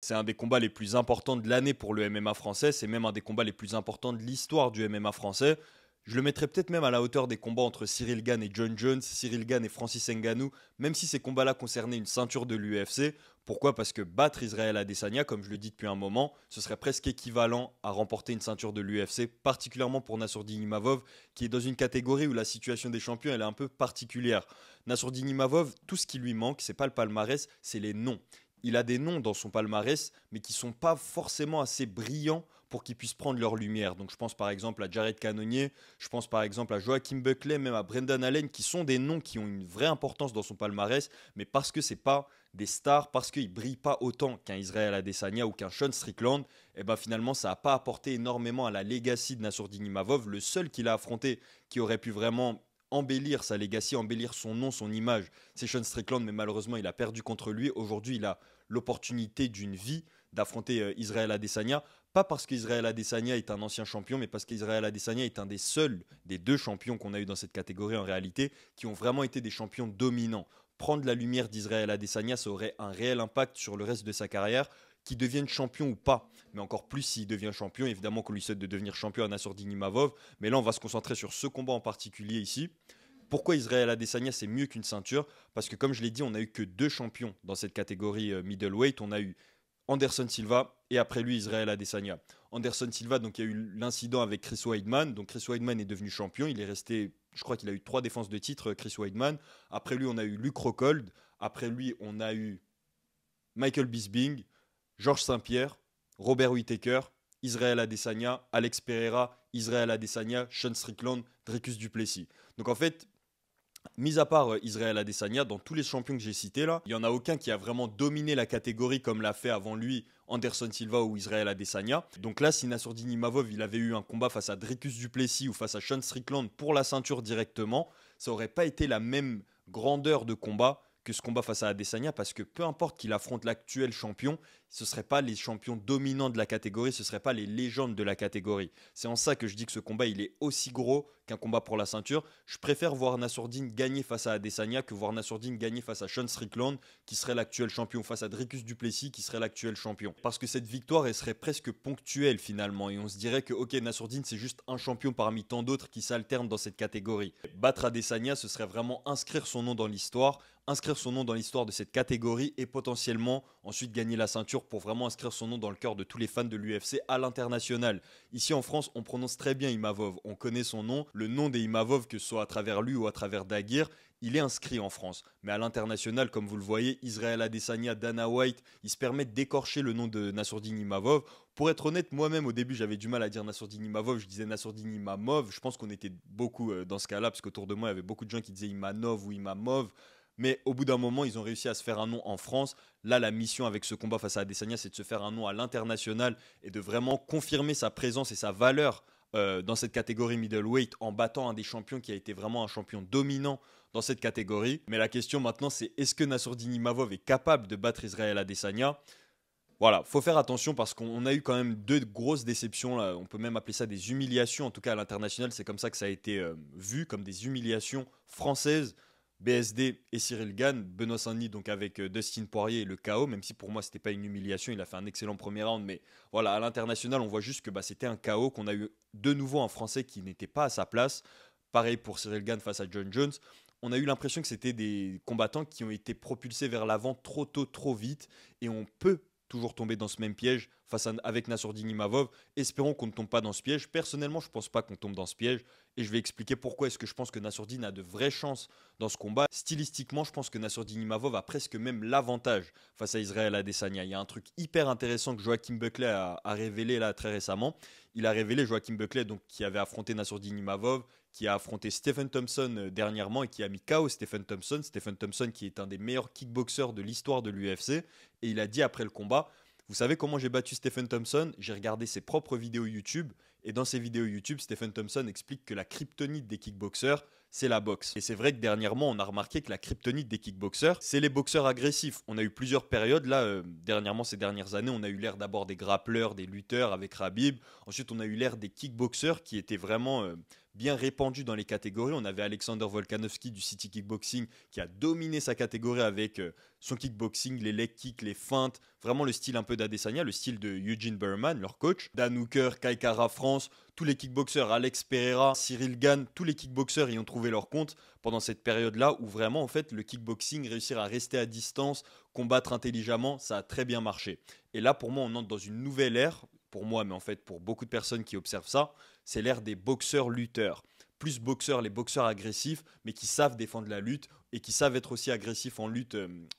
C'est un des combats les plus importants de l'année pour le MMA français. C'est même un des combats les plus importants de l'histoire du MMA français. Je le mettrais peut-être même à la hauteur des combats entre Cyril Gane et John Jones, Cyril Gane et Francis Ngannou, même si ces combats-là concernaient une ceinture de l'UFC. Pourquoi? Parce que battre Israël Adesanya, comme je le dis depuis un moment, ce serait presque équivalent à remporter une ceinture de l'UFC, particulièrement pour Nassourdine Imavov, qui est dans une catégorie où la situation des champions elle est un peu particulière. Nassourdine Imavov, tout ce qui lui manque, c'est pas le palmarès, c'est les noms. Il a des noms dans son palmarès, mais qui sont pas forcément assez brillants pour qu'ils puissent prendre leur lumière. Donc je pense par exemple à Jared Cannonier, je pense par exemple à Joachim Buckley, même à Brendan Allen, qui sont des noms qui ont une vraie importance dans son palmarès, mais parce que c'est pas des stars, parce qu'ils brillent pas autant qu'un Israël Adesanya ou qu'un Sean Strickland, et ben finalement ça n'a pas apporté énormément à la legacy de Nassourdine Imavov. Le seul qu'il a affronté qui aurait pu vraiment embellir sa legacy, embellir son nom, son image, c'est Sean Strickland, mais malheureusement il a perdu contre lui. Aujourd'hui il a l'opportunité d'une vie d'affronter Israël Adesanya. Pas parce qu'Israël Adesanya est un ancien champion, mais parce qu'Israël Adesanya est un des seuls, des deux champions qu'on a eu dans cette catégorie en réalité, qui ont vraiment été des champions dominants. Prendre la lumière d'Israël Adesanya, ça aurait un réel impact sur le reste de sa carrière, qu'il devienne champion ou pas. Mais encore plus s'il devient champion, évidemment qu'on lui souhaite de devenir champion à Nassourdine Imavov. Mais là, on va se concentrer sur ce combat en particulier ici. Pourquoi Israël Adesanya c'est mieux qu'une ceinture? Parce que comme je l'ai dit, on n'a eu que deux champions dans cette catégorie middleweight. On a eu Anderson Silva et après lui Israël Adesanya. Anderson Silva, donc il y a eu l'incident avec Chris Weidman. Donc Chris Weidman est devenu champion. Il est resté, je crois qu'il a eu 3 défenses de titre, Chris Weidman. Après lui, on a eu Luke Rockhold. Après lui, on a eu Michael Bisping, Georges Saint-Pierre, Robert Whittaker, Israël Adesanya, Alex Pereira, Israël Adesanya, Sean Strickland, Dricus Duplessis. Donc en fait, mis à part Israël Adesanya, dans tous les champions que j'ai cités là, il n'y en a aucun qui a vraiment dominé la catégorie comme l'a fait avant lui Anderson Silva ou Israël Adesanya. Donc là, si Nassourdine Imavov il avait eu un combat face à Dricus Duplessis ou face à Sean Strickland pour la ceinture directement, ça n'aurait pas été la même grandeur de combat que ce combat face à Adesanya, parce que peu importe qu'il affronte l'actuel champion, ce ne seraient pas les champions dominants de la catégorie, ce ne seraient pas les légendes de la catégorie. C'est en ça que je dis que ce combat il est aussi gros qu'un combat pour la ceinture. Je préfère voir Nassourdine gagner face à Adesanya que voir Nassourdine gagner face à Sean Strickland, qui serait l'actuel champion, face à Dricus Duplessis, qui serait l'actuel champion. Parce que cette victoire, elle serait presque ponctuelle finalement, et on se dirait que ok, Nassourdine c'est juste un champion parmi tant d'autres qui s'alternent dans cette catégorie. Battre Adesanya, ce serait vraiment inscrire son nom dans l'histoire, inscrire son nom dans l'histoire de cette catégorie et potentiellement ensuite gagner la ceinture pour vraiment inscrire son nom dans le cœur de tous les fans de l'UFC à l'international. Ici en France, on prononce très bien Imavov, on connaît son nom, le nom des Imavov, que ce soit à travers lui ou à travers Daguerre, il est inscrit en France. Mais à l'international, comme vous le voyez, Israël Adesanya, Dana White, ils se permettent d'écorcher le nom de Nassourdine Imavov. Pour être honnête, moi-même au début j'avais du mal à dire Nassourdine Imavov, je disais Nassourdine Imamov. Je pense qu'on était beaucoup dans ce cas-là, parce qu'autour de moi il y avait beaucoup de gens qui disaient Imanov ou Imamov. Mais au bout d'un moment, ils ont réussi à se faire un nom en France. Là, la mission avec ce combat face à Adesanya, c'est de se faire un nom à l'international et de vraiment confirmer sa présence et sa valeur dans cette catégorie middleweight en battant un des champions qui a été vraiment un champion dominant dans cette catégorie. Mais la question maintenant, c'est est-ce que Nassourdine Imavov est capable de battre Israël Adesanya? Voilà, faut faire attention parce qu'on a eu quand même deux grosses déceptions là. On peut même appeler ça des humiliations, en tout cas à l'international, c'est comme ça que ça a été vu, comme des humiliations françaises. BSD et Cyril Gane, Benoît Saint-Denis donc avec Dustin Poirier et le KO, même si pour moi c'était pas une humiliation, il a fait un excellent premier round, mais voilà, à l'international on voit juste que c'était un KO, qu'on a eu de nouveau un Français qui n'était pas à sa place. Pareil pour Cyril Gane face à John Jones. On a eu l'impression que c'était des combattants qui ont été propulsés vers l'avant trop tôt, trop vite, et on peut toujours tomber dans ce même piège avec Nassourdine Imavov. Espérons qu'on ne tombe pas dans ce piège. Personnellement, je ne pense pas qu'on tombe dans ce piège. Et je vais expliquer pourquoi est-ce que je pense que Nassourdine a de vraies chances dans ce combat. Stylistiquement, je pense que Nassourdine Imavov a presque même l'avantage face à Israël Adesanya. Il y a un truc hyper intéressant que Joachim Buckley a révélé là très récemment. Il a révélé, Joachim Buckley, donc, qui avait affronté Nassourdine Imavov, qui a affronté Stephen Thompson dernièrement et qui a mis KO Stephen Thompson. Stephen Thompson qui est un des meilleurs kickboxers de l'histoire de l'UFC. Et il a dit après le combat: vous savez comment j'ai battu Stephen Thompson? J'ai regardé ses propres vidéos YouTube. Et dans ces vidéos YouTube, Stephen Thompson explique que la kryptonite des kickboxers, c'est la boxe. Et c'est vrai que dernièrement, on a remarqué que la kryptonite des kickboxers, c'est les boxeurs agressifs. On a eu plusieurs périodes, là, dernièrement, ces dernières années, on a eu l'ère d'abord des grappleurs, des lutteurs avec Khabib. Ensuite, on a eu l'ère des kickboxers qui étaient vraiment bien répandus dans les catégories. On avait Alexander Volkanovski du City Kickboxing qui a dominé sa catégorie avec son kickboxing, les leg kicks, les feintes, vraiment le style un peu d'Adesanya, le style de Eugene Berman, leur coach. Dan Hooker, Kai Kara France, tous les kickboxers, Alex Pereira, Cyril Gane, tous les kickboxers y ont trouvé leur compte pendant cette période-là où vraiment en fait le kickboxing, réussir à rester à distance, combattre intelligemment, ça a très bien marché. Et là pour moi on entre dans une nouvelle ère, pour moi mais en fait pour beaucoup de personnes qui observent ça, c'est l'ère des boxeurs lutteurs. Plus boxeurs, les boxeurs agressifs, mais qui savent défendre la lutte et qui savent être aussi agressifs en lutte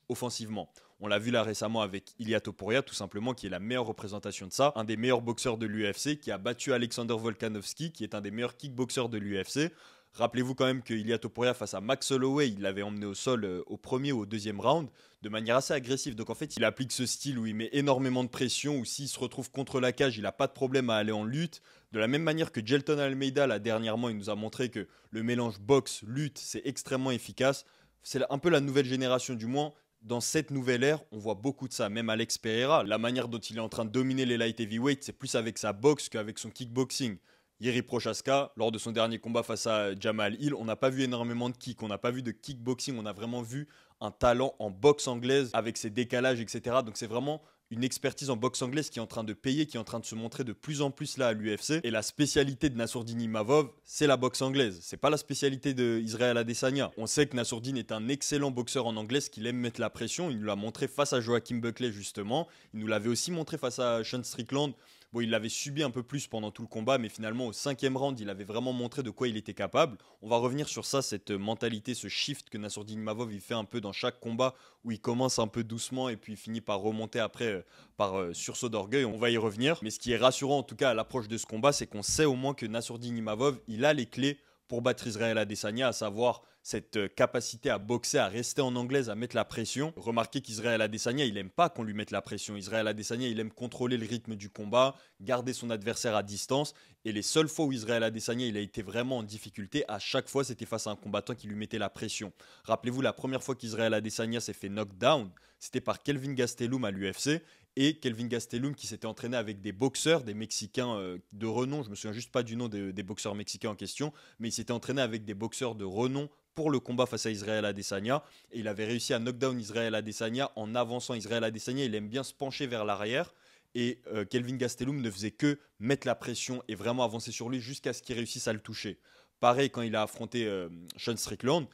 offensivement. On l'a vu là récemment avec Ilia Topuria, tout simplement, qui est la meilleure représentation de ça. Un des meilleurs boxeurs de l'UFC, qui a battu Alexander Volkanovski, qui est un des meilleurs kickboxers de l'UFC. Rappelez-vous quand même que Ilia Topuria face à Max Holloway, il l'avait emmené au sol au premier ou au deuxième round de manière assez agressive. Donc en fait, il applique ce style où il met énormément de pression, où s'il se retrouve contre la cage, il n'a pas de problème à aller en lutte. De la même manière que Jelton Almeida, là dernièrement, il nous a montré que le mélange boxe-lutte, c'est extrêmement efficace. C'est un peu la nouvelle génération du moins. Dans cette nouvelle ère, on voit beaucoup de ça. Même Alex Pereira, la manière dont il est en train de dominer les light heavyweight, c'est plus avec sa boxe qu'avec son kickboxing. Yeri Prochaska, lors de son dernier combat face à Jamal Hill, on n'a pas vu énormément de kick, on n'a pas vu de kickboxing, on a vraiment vu un talent en boxe anglaise avec ses décalages, etc. Donc c'est vraiment une expertise en boxe anglaise qui est en train de payer, qui est en train de se montrer de plus en plus là à l'UFC. Et la spécialité de Nassourdine Imavov, c'est la boxe anglaise. C'est pas la spécialité d'Israël Adesanya. On sait que Nassourdine est un excellent boxeur en anglaise, qu'il aime mettre la pression. Il nous l'a montré face à Joachim Buckley justement. Il nous l'avait aussi montré face à Sean Strickland. Bon, il l'avait subi un peu plus pendant tout le combat, mais finalement au 5e round, il avait vraiment montré de quoi il était capable. On va revenir sur ça, cette mentalité, ce shift que Nassourdine Imavov il fait un peu dans chaque combat, où il commence un peu doucement et puis il finit par remonter après par sursaut d'orgueil. On va y revenir. Mais ce qui est rassurant en tout cas à l'approche de ce combat, c'est qu'on sait au moins que Nassourdine Imavov, il a les clés pour battre Israël Adesanya, à savoir cette capacité à boxer, à rester en anglaise, à mettre la pression. Remarquez qu'Israël Adesanya, il aime pas qu'on lui mette la pression. Israël Adesanya, il aime contrôler le rythme du combat, garder son adversaire à distance. Et les seules fois où Israël Adesanya, il a été vraiment en difficulté, à chaque fois, c'était face à un combattant qui lui mettait la pression. Rappelez-vous, la première fois qu'Israël Adesanya s'est fait knockdown, c'était par Kelvin Gastelum à l'UFC. Et Kelvin Gastelum qui s'était entraîné avec des boxeurs, des Mexicains de renom, je me souviens juste pas du nom des boxeurs mexicains en question, mais il s'était entraîné avec des boxeurs de renom pour le combat face à Israël Adesanya, et il avait réussi à knockdown Israël Adesanya en avançant. Israël Adesanya, il aime bien se pencher vers l'arrière, et Kelvin Gastelum ne faisait que mettre la pression et vraiment avancer sur lui jusqu'à ce qu'il réussisse à le toucher. Pareil quand il a affronté Sean Strickland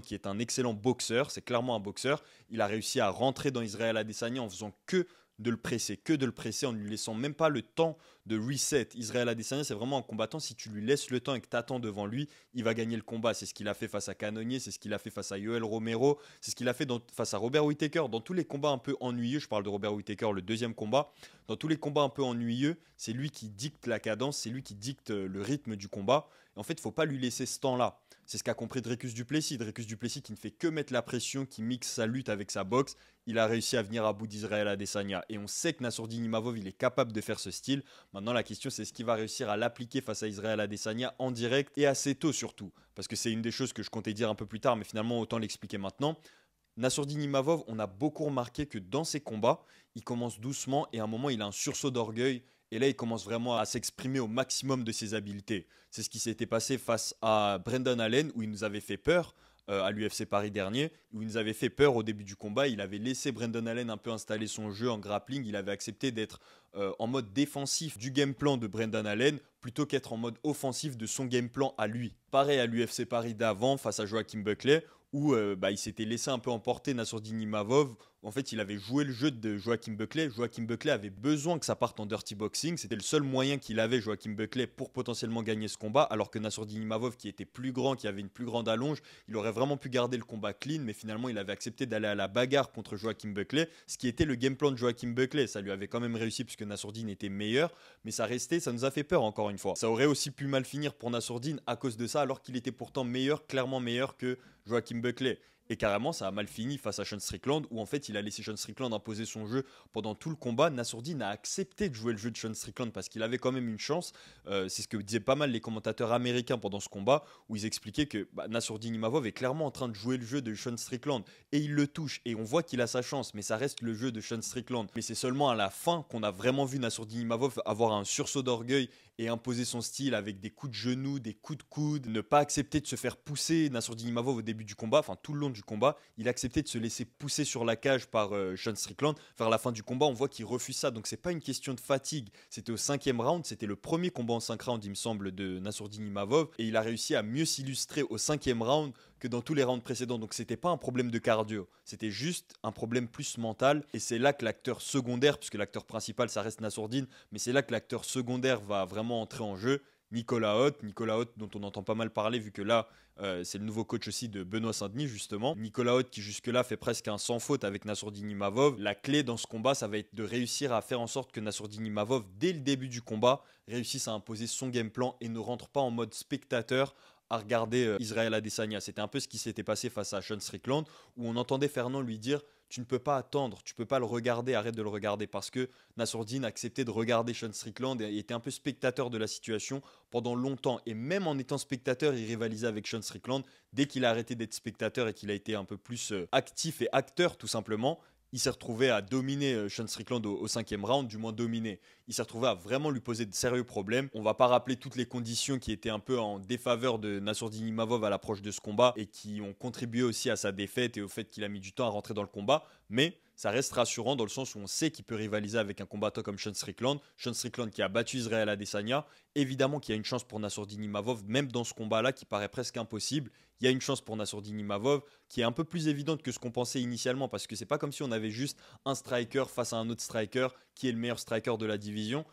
qui est un excellent boxeur, c'est clairement un boxeur, il a réussi à rentrer dans Israël Adesanya en faisant que de le presser, en ne lui laissant même pas le temps de reset. Israël Adesanya, c'est vraiment un combattant, si tu lui laisses le temps et que tu attends devant lui, il va gagner le combat. C'est ce qu'il a fait face à Cannonier, c'est ce qu'il a fait face à Yoel Romero, c'est ce qu'il a fait face à Robert Whittaker. Dans tous les combats un peu ennuyeux, je parle de Robert Whittaker, le deuxième combat, dans tous les combats un peu ennuyeux, c'est lui qui dicte la cadence, c'est lui qui dicte le rythme du combat. Et en fait, il ne faut pas lui laisser ce temps-là. C'est ce qu'a compris Dricus du Plessis. Dricus du Plessis qui ne fait que mettre la pression, qui mixe sa lutte avec sa boxe. Il a réussi à venir à bout d'Israël Adesanya. Et on sait que Nassourdine Imavov, il est capable de faire ce style. Maintenant, la question, c'est est-ce qu'il va réussir à l'appliquer face à Israël Adesanya en direct et assez tôt surtout. Parce que c'est une des choses que je comptais dire un peu plus tard, mais finalement, autant l'expliquer maintenant. Nassourdine Imavov, on a beaucoup remarqué que dans ses combats, il commence doucement et à un moment, il a un sursaut d'orgueil. Et là, il commence vraiment à s'exprimer au maximum de ses habiletés. C'est ce qui s'était passé face à Brendan Allen, où il nous avait fait peur à l'UFC Paris dernier, où il nous avait fait peur au début du combat. Il avait laissé Brendan Allen un peu installer son jeu en grappling. Il avait accepté d'être en mode défensif du game plan de Brendan Allen, plutôt qu'être en mode offensif de son game plan à lui. Pareil à l'UFC Paris d'avant, face à Joachim Buckley, où il s'était laissé un peu emporter Nassourdine Imavov. En fait, il avait joué le jeu de Joachim Buckley. Joachim Buckley avait besoin que ça parte en dirty boxing. C'était le seul moyen qu'il avait, Joachim Buckley, pour potentiellement gagner ce combat. Alors que Nassourdine Imavov, qui était plus grand, qui avait une plus grande allonge, il aurait vraiment pu garder le combat clean. Mais finalement, il avait accepté d'aller à la bagarre contre Joachim Buckley, ce qui était le game plan de Joachim Buckley. Ça lui avait quand même réussi puisque Nassourdine était meilleur. Mais ça restait, ça nous a fait peur encore une fois. Ça aurait aussi pu mal finir pour Nassourdine à cause de ça, alors qu'il était pourtant meilleur, clairement meilleur que Joachim Buckley. Et carrément, ça a mal fini face à Sean Strickland, où en fait, il a laissé Sean Strickland imposer son jeu pendant tout le combat. Nassourdine a accepté de jouer le jeu de Sean Strickland parce qu'il avait quand même une chance. C'est ce que disaient pas mal les commentateurs américains pendant ce combat, où ils expliquaient que Nassourdine Imavov est clairement en train de jouer le jeu de Sean Strickland. Et il le touche, et on voit qu'il a sa chance, mais ça reste le jeu de Sean Strickland. Mais c'est seulement à la fin qu'on a vraiment vu Nassourdine Imavov avoir un sursaut d'orgueil et imposer son style avec des coups de genoux, des coups de coude, ne pas accepter de se faire pousser. Nassourdine Imavov au début du combat, enfin tout le long du combat, il acceptait de se laisser pousser sur la cage par Sean Strickland. Vers la fin du combat, on voit qu'il refuse ça, donc c'est pas une question de fatigue. C'était au 5e round, c'était le premier combat en 5 rounds, il me semble, de Nassourdine Imavov, et il a réussi à mieux s'illustrer au 5e round que dans tous les rounds précédents. Donc c'était pas un problème de cardio, c'était juste un problème plus mental. Et c'est là que l'acteur secondaire, puisque l'acteur principal ça reste Nassourdine, mais c'est là que l'acteur secondaire va vraiment entrer en jeu. Nicolas Haute dont on entend pas mal parler vu que là c'est le nouveau coach aussi de Benoît Saint-Denis justement. Nicolas Haute qui jusque-là fait presque un sans faute avec Nassourdine Imavov. La clé dans ce combat ça va être de réussir à faire en sorte que Nassourdine Imavov dès le début du combat réussisse à imposer son game plan et ne rentre pas en mode spectateur à regarder Israël Adesanya. C'était un peu ce qui s'était passé face à Sean Strickland où on entendait Fernand lui dire tu ne peux pas attendre, tu peux pas le regarder, arrête de le regarder parce que Nassourdine acceptait de regarder Sean Strickland et était un peu spectateur de la situation pendant longtemps et même en étant spectateur il rivalisait avec Sean Strickland. Dès qu'il a arrêté d'être spectateur et qu'il a été un peu plus actif et acteur tout simplement, il s'est retrouvé à dominer Sean Strickland au 5e round, du moins dominer. Il s'est retrouvé à vraiment lui poser de sérieux problèmes. On va pas rappeler toutes les conditions qui étaient un peu en défaveur de Nassourdine Imavov à l'approche de ce combat et qui ont contribué aussi à sa défaite et au fait qu'il a mis du temps à rentrer dans le combat. Mais ça reste rassurant dans le sens où on sait qu'il peut rivaliser avec un combattant comme Sean Strickland. Sean Strickland qui a battu Israël Adesanya. Évidemment qu'il y a une chance pour Nassourdine Imavov, même dans ce combat-là qui paraît presque impossible. Il y a une chance pour Nassourdine Imavov qui est un peu plus évidente que ce qu'on pensait initialement parce que c'est pas comme si on avait juste un striker face à un autre striker qui est le meilleur striker de la division.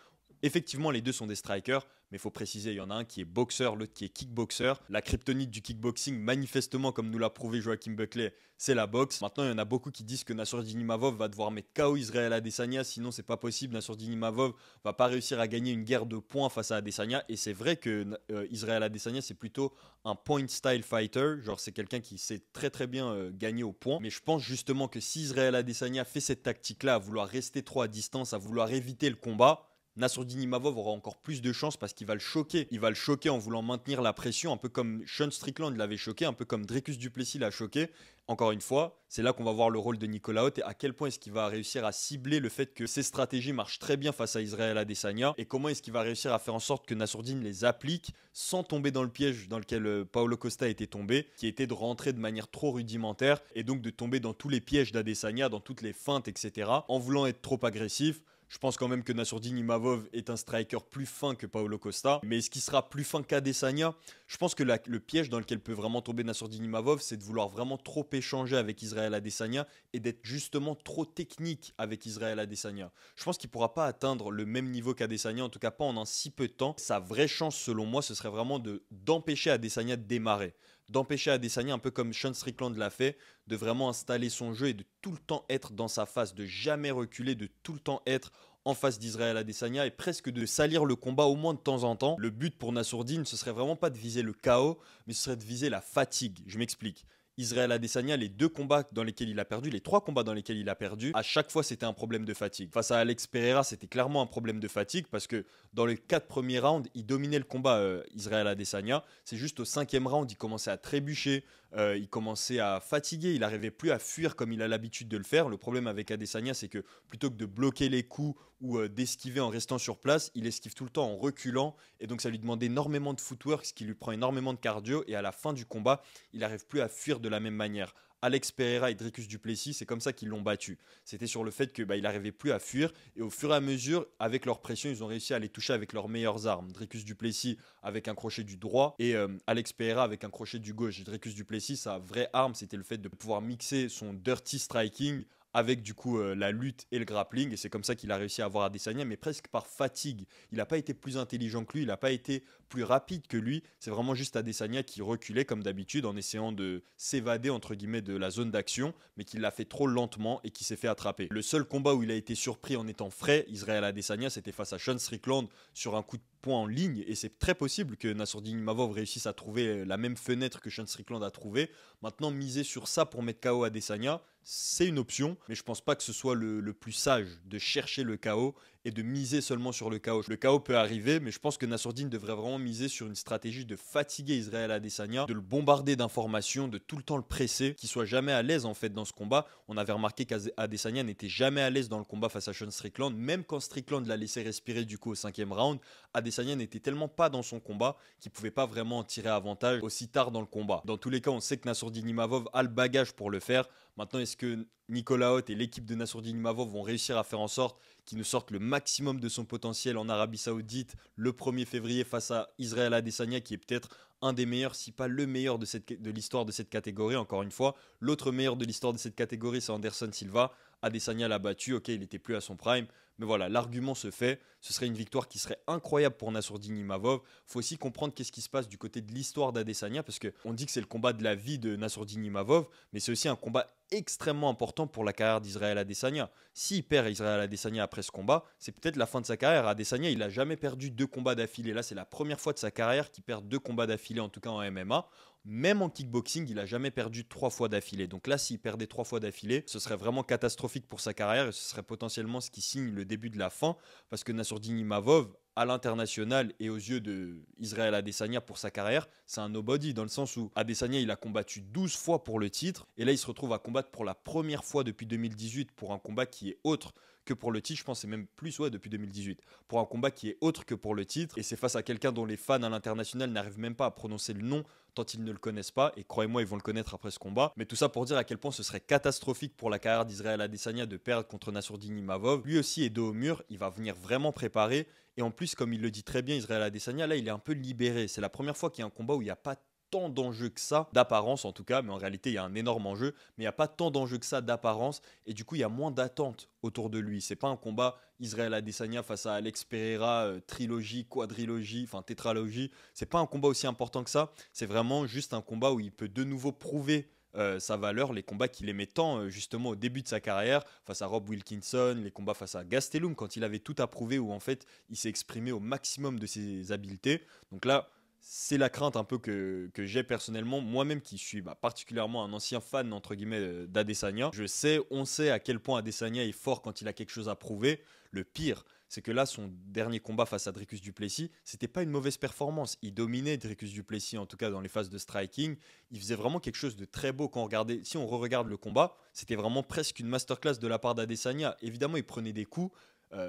Effectivement, les deux sont des strikers, mais il faut préciser, il y en a un qui est boxeur, l'autre qui est kickboxer. La kryptonite du kickboxing, manifestement, comme nous l'a prouvé Joachim Buckley, c'est la boxe. Maintenant, il y en a beaucoup qui disent que Nassourdine Imavov va devoir mettre KO Israël Adesanya, sinon c'est pas possible. Nassourdine Imavov va pas réussir à gagner une guerre de points face à Adesanya. Et c'est vrai que Israël Adesanya, c'est plutôt un point style fighter. Genre, c'est quelqu'un qui sait très très bien gagner au point. Mais je pense justement que si Israël Adesanya fait cette tactique-là, à vouloir rester trop à distance, à vouloir éviter le combat, Nassourdine Imavov aura encore plus de chance parce qu'il va le choquer. Il va le choquer en voulant maintenir la pression, un peu comme Sean Strickland l'avait choqué, un peu comme Dricus du Plessis l'a choqué. Encore une fois, c'est là qu'on va voir le rôle de Nicolas Haute et à quel point est-ce qu'il va réussir à cibler le fait que ses stratégies marchent très bien face à Israël Adesanya et comment est-ce qu'il va réussir à faire en sorte que Nassourdine les applique sans tomber dans le piège dans lequel Paulo Costa était tombé, qui était de rentrer de manière trop rudimentaire et donc de tomber dans tous les pièges d'Adesanya, dans toutes les feintes, etc. en voulant être trop agressif. Je pense quand même que Nassourdine Imavov est un striker plus fin que Paulo Costa. Mais est-ce qu'il sera plus fin qu'Adesanya? Je pense que le piège dans lequel peut vraiment tomber Nassourdine Imavov, c'est de vouloir vraiment trop échanger avec Israël Adesanya et d'être justement trop technique avec Israël Adesanya. Je pense qu'il ne pourra pas atteindre le même niveau qu'Adesanya, en tout cas pas en un si peu de temps. Sa vraie chance, selon moi, ce serait vraiment d'empêcher Adesanya de démarrer. D'empêcher Adesanya, un peu comme Sean Strickland l'a fait, de vraiment installer son jeu et de tout le temps être dans sa face, de jamais reculer, de tout le temps être en face d'Israël Adesanya et presque de salir le combat au moins de temps en temps. Le but pour Nassourdine, ce serait vraiment pas de viser le chaos, mais ce serait de viser la fatigue. Je m'explique. Israël Adesanya, les 2 combats dans lesquels il a perdu, les 3 combats dans lesquels il a perdu, à chaque fois c'était un problème de fatigue. Face à Alex Pereira, c'était clairement un problème de fatigue parce que dans les 4 premiers rounds, il dominait le combat Israël Adesanya. C'est juste au 5e round, il commençait à trébucher, il commençait à fatiguer, il n'arrivait plus à fuir comme il a l'habitude de le faire. Le problème avec Adesanya, c'est que plutôt que de bloquer les coups ou d'esquiver en restant sur place, il esquive tout le temps en reculant et donc ça lui demande énormément de footwork, ce qui lui prend énormément de cardio et à la fin du combat, il n'arrive plus à fuir de la même manière. Alex Pereira et Dricus du Plessis, c'est comme ça qu'ils l'ont battu. C'était sur le fait qu'il n'arrivait plus à fuir et au fur et à mesure, avec leur pression, ils ont réussi à les toucher avec leurs meilleures armes. Dricus du Plessis avec un crochet du droit et Alex Pereira avec un crochet du gauche. Et Dricus du Plessis, sa vraie arme, c'était le fait de pouvoir mixer son dirty striking avec du coup la lutte et le grappling et c'est comme ça qu'il a réussi à avoir Adesanya mais presque par fatigue. Il n'a pas été plus intelligent que lui, il n'a pas été plus rapide que lui, c'est vraiment juste Adesanya qui reculait comme d'habitude en essayant de s'évader entre guillemets de la zone d'action mais qui l'a fait trop lentement et qui s'est fait attraper. Le seul combat où il a été surpris en étant frais, Israël Adesanya, c'était face à Sean Strickland sur un coup de points en ligne et c'est très possible que Nassourdine Imavov réussisse à trouver la même fenêtre que Sean Strickland a trouvé. Maintenant, miser sur ça pour mettre KO Adesanya, c'est une option, mais je pense pas que ce soit le plus sage de chercher le KO et de miser seulement sur le KO. Le KO peut arriver, mais je pense que Nassourdine devrait vraiment miser sur une stratégie de fatiguer Israël Adesanya, de le bombarder d'informations, de tout le temps le presser, qu'il soit jamais à l'aise en fait dans ce combat. On avait remarqué qu'Adesanya n'était jamais à l'aise dans le combat face à Sean Strickland, même quand Strickland l'a laissé respirer du coup au 5e round, Adesanya n'était tellement pas dans son combat qu'il pouvait pas vraiment en tirer avantage aussi tard dans le combat. Dans tous les cas, on sait que Nassourdine Imavov a le bagage pour le faire. Maintenant, est-ce que Nicolas Hoth et l'équipe de Nassourdine Imavov vont réussir à faire en sorte qu'il ne sorte le maximum de son potentiel en Arabie Saoudite le 1er février face à Israël Adesanya, qui est peut-être un des meilleurs, si pas le meilleur de l'histoire de cette catégorie. Encore une fois, l'autre meilleur de l'histoire de cette catégorie, c'est Anderson Silva. Adesanya l'a battu, ok, il n'était plus à son prime, mais voilà, l'argument se fait. Ce serait une victoire qui serait incroyable pour Nassourdine Imavov. Il faut aussi comprendre qu'est-ce qui se passe du côté de l'histoire d'Adesanya, parce qu'on dit que c'est le combat de la vie de Nassourdine Imavov, mais c'est aussi un combat extrêmement important pour la carrière d'Israël Adesanya. S'il perd Israël Adesanya après ce combat, c'est peut-être la fin de sa carrière. Adesanya, il n'a jamais perdu 2 combats d'affilée. Là, c'est la première fois de sa carrière qu'il perd 2 combats d'affilée, en tout cas en MMA. Même en kickboxing, il n'a jamais perdu 3 fois d'affilée. Donc là, s'il perdait 3 fois d'affilée, ce serait vraiment catastrophique pour sa carrière et ce serait potentiellement ce qui signe le début de la fin. Parce que Nassourdine Imavov, à l'international et aux yeux d'Israël Adesanya pour sa carrière, c'est un nobody dans le sens où Adesanya, il a combattu 12 fois pour le titre et là, il se retrouve à combattre pour la première fois depuis 2018 pour un combat qui est autre que pour le titre. Je pense que c'est même plus, ouais, depuis 2018. Pour un combat qui est autre que pour le titre. Et c'est face à quelqu'un dont les fans à l'international n'arrivent même pas à prononcer le nom tant ils ne le connaissent pas. Et croyez-moi, ils vont le connaître après ce combat. Mais tout ça pour dire à quel point ce serait catastrophique pour la carrière d'Israël Adesanya de perdre contre Nassourdine Imavov. Lui aussi est dos au mur. Il va venir vraiment préparer. Et en plus, comme il le dit très bien, Israël Adesanya, là, il est un peu libéré. C'est la première fois qu'il y a un combat où il n'y a pas tant d'enjeux que ça, d'apparence en tout cas, mais en réalité il y a un énorme enjeu, mais il n'y a pas tant d'enjeux que ça d'apparence, et du coup il y a moins d'attentes autour de lui. C'est pas un combat Israël Adesanya face à Alex Pereira, trilogie, quadrilogie, enfin tétralogie, c'est pas un combat aussi important que ça, c'est vraiment juste un combat où il peut de nouveau prouver sa valeur, les combats qu'il aimait tant justement au début de sa carrière, face à Rob Wilkinson, les combats face à Gastelum, quand il avait tout à prouver, où en fait il s'est exprimé au maximum de ses habiletés. Donc là, c'est la crainte un peu que j'ai personnellement, moi-même qui suis particulièrement un ancien fan entre guillemets d'Adesanya. On sait à quel point Adesanya est fort quand il a quelque chose à prouver. Le pire, c'est que là, son dernier combat face à Dricus du Plessis, c'était pas une mauvaise performance. Il dominait Dricus du Plessis, en tout cas dans les phases de striking. Il faisait vraiment quelque chose de très beau quand on regardait. Si on re-regarde le combat, c'était vraiment presque une masterclass de la part d'Adesanya. Évidemment, il prenait des coups.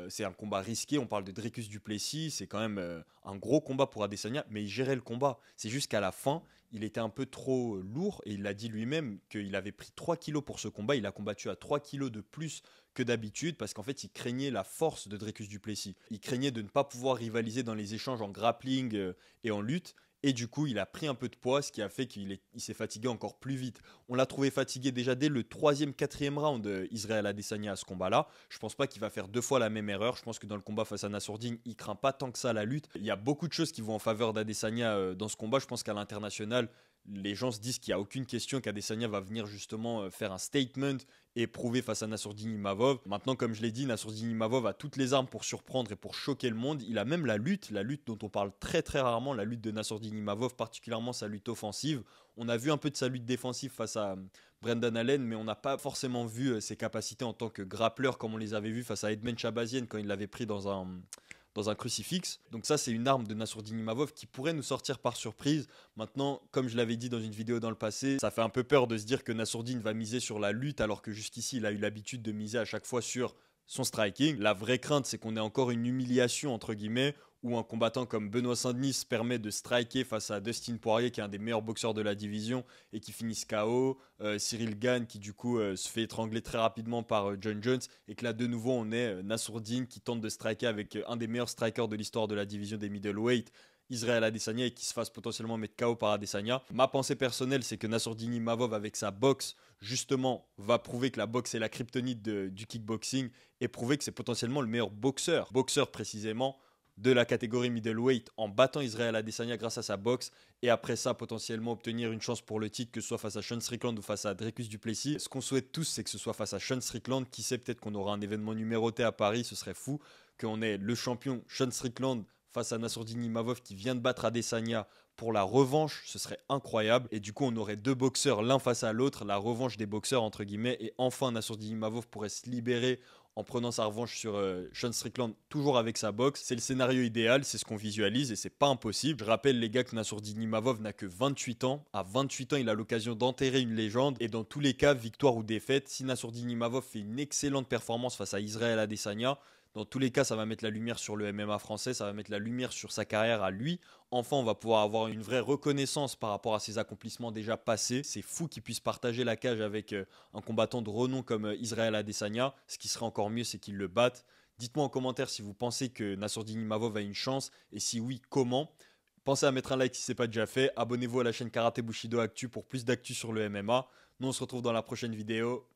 C'est un combat risqué, on parle de Dricus du Plessis, c'est quand même un gros combat pour Adesanya, mais il gérait le combat. C'est juste qu'à la fin, il était un peu trop lourd et il l'a dit lui-même qu'il avait pris 3 kilos pour ce combat. Il a combattu à 3 kilos de plus que d'habitude parce qu'en fait, il craignait la force de Dricus du Plessis. Il craignait de ne pas pouvoir rivaliser dans les échanges en grappling et en lutte. Et du coup, il a pris un peu de poids, ce qui a fait qu'il s'est fatigué encore plus vite. On l'a trouvé fatigué déjà dès le 3e, 4e round, Israël Adesanya à ce combat-là. Je pense pas qu'il va faire 2 fois la même erreur. Je pense que dans le combat face à Nassourdine, il craint pas tant que ça la lutte. Il y a beaucoup de choses qui vont en faveur d'Adesanya dans ce combat. Je pense qu'à l'international, les gens se disent qu'il n'y a aucune question qu'Adesanya va venir justement faire un statement et prouver face à Nassourdine Imavov. Maintenant, comme je l'ai dit, Nassourdine Imavov a toutes les armes pour surprendre et pour choquer le monde. Il a même la lutte dont on parle très très rarement, la lutte de Nassourdine Imavov, particulièrement sa lutte offensive. On a vu un peu de sa lutte défensive face à Brendan Allen, mais on n'a pas forcément vu ses capacités en tant que grappleur comme on les avait vues face à Edmen Chabazian quand il l'avait pris dans un crucifix. Donc ça, c'est une arme de Nassourdine Imavov qui pourrait nous sortir par surprise. Maintenant, comme je l'avais dit dans une vidéo dans le passé, ça fait un peu peur de se dire que Nassourdine va miser sur la lutte alors que jusqu'ici, il a eu l'habitude de miser à chaque fois sur son striking. La vraie crainte, c'est qu'on ait encore une humiliation, entre guillemets, où un combattant comme Benoît Saint-Denis se permet de striker face à Dustin Poirier, qui est un des meilleurs boxeurs de la division, et qui finisse KO. Cyril Gane, qui du coup se fait étrangler très rapidement par John Jones, et que là, de nouveau, on est Nassourdine qui tente de striker avec un des meilleurs strikers de l'histoire de la division des middleweight, Israël Adesanya, et qui se fasse potentiellement mettre KO par Adesanya. Ma pensée personnelle, c'est que Nassourdine Imavov, avec sa boxe, justement, va prouver que la boxe est la kryptonite du kickboxing, et prouver que c'est potentiellement le meilleur boxeur précisément, de la catégorie middleweight en battant Israël Adesanya grâce à sa boxe et après ça potentiellement obtenir une chance pour le titre, que ce soit face à Sean Strickland ou face à Dricus du Plessis. Ce qu'on souhaite tous, c'est que ce soit face à Sean Strickland. Qui sait, peut-être qu'on aura un événement numéroté à Paris, ce serait fou qu'on ait le champion Sean Strickland face à Nassourdine Imavov qui vient de battre Adesanya pour la revanche, ce serait incroyable. Et du coup, on aurait deux boxeurs l'un face à l'autre, la revanche des boxeurs entre guillemets. Et enfin, Nassourdine Imavov pourrait se libérer en prenant sa revanche sur Sean Strickland, toujours avec sa boxe. C'est le scénario idéal, c'est ce qu'on visualise et c'est pas impossible. Je rappelle les gars que Nassourdine Imavov n'a que 28 ans. À 28 ans, il a l'occasion d'enterrer une légende. Et dans tous les cas, victoire ou défaite, si Nassourdine Imavov fait une excellente performance face à Israël Adesanya, dans tous les cas, ça va mettre la lumière sur le MMA français, ça va mettre la lumière sur sa carrière à lui. Enfin, on va pouvoir avoir une vraie reconnaissance par rapport à ses accomplissements déjà passés. C'est fou qu'il puisse partager la cage avec un combattant de renom comme Israël Adesanya. Ce qui serait encore mieux, c'est qu'il le batte. Dites-moi en commentaire si vous pensez que Nassourdine Imavov a une chance et si oui, comment. Pensez à mettre un like si ce n'est pas déjà fait. Abonnez-vous à la chaîne Karaté Bushido Actu pour plus d'actu sur le MMA. Nous, on se retrouve dans la prochaine vidéo.